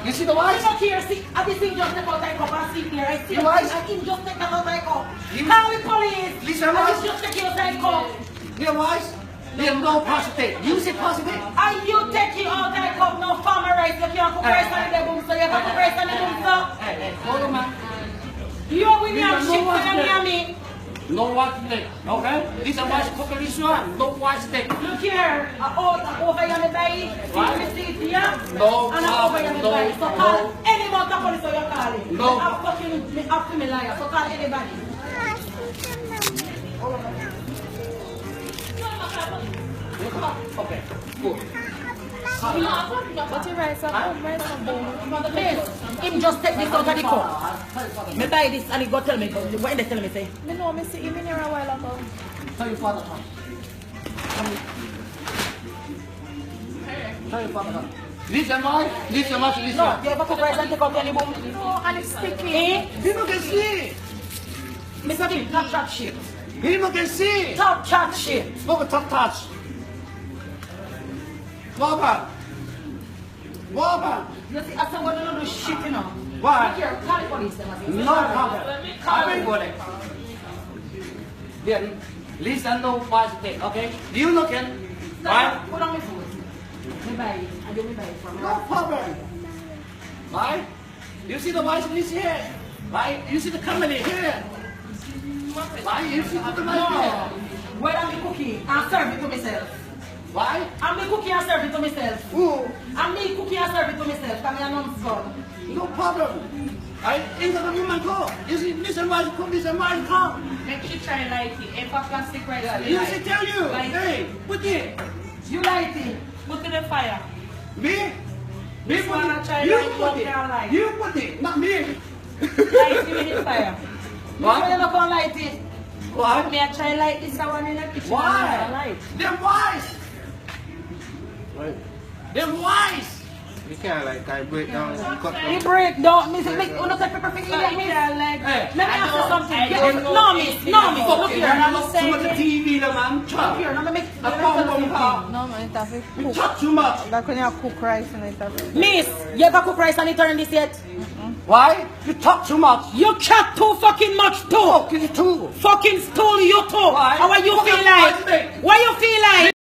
You see the wise? I'm not here, see, I just think just take out my cup and sit here. I see You wise? I think just take out my cup. Call the police. Listen, I wise? just take out my cup. You wise? There's no positive. You say positive? And you take it out my cup, no farmer rice. You can't cook rice on the boom, so you have to cook rice on the boom, so. Hey, hold on, man. You with me and shit for me. No watch stick, okay? This is watch cooking this one. No watch stick. Look here, over here on the bay, see here, No, and over here on the no, bay. So call any amount of police you're calling. No. I'm fucking me up to me liar, so call anybody. Okay, good. But you rice up, Miss, him just take this out of the cup. Me buy this and he go tell me, what they tell me say? I know I see him in here a while ago. Tell your father come. Tell your father come. Listen, boy. Listen, much. Listen. No, you ever cook rice and take out any boom? No, and it's sticky. Eh? People can see. Mr. Kim, top chat shit. People can see. Top chat shit. Smoke a top touch. Baba. Baba. You see, I said, what do you do shit, you know? Why? Look here, call the police. No problem. I'm going to Then, listen, no positive, okay? You looking? Right? Put on my food. Me buy it. I do me buy it from No her. problem. Right? You see the voice in this here? Right? You see the company here? Right? You see the company here? When I'm cooking, I serve it to myself. Why? I'm me cooking and serve it to myself. Who? I'm me cooking and serve it to myself. Come here, non-stop. No problem. I into the woman go. You see, listen, why you come, listen, why you come? Make sure you try and like it. If a plastic rice, You see, tell you. Like Hey, put it. You like it? put to the fire. Me? Me This put one I it. try You like put one can like. it. You put it, not me. Like it in the fire. Why you not gonna light it? Why? Me I try like this one in the kitchen. Why? And I like. Them wise. Them wise. You can't like I break down and cut You down. break down. Miss, make you not take pepper for So eat me it. I like. Hey, Let me ask you something. I don't know No, miss. No, miss. Look Fucking here. man, Now look too much TV, the man. Look Chop. here. Now me make. A pom pom. No man, it have to You cook. chop too much. Like when you cook rice and it have to. Miss, you ever cook rice and it turn this yet? Why? You talk too much. You chat too fucking much too. Fucking too. Fucking stool you too. Why? How you Fucking feel like? poison. What you feel like?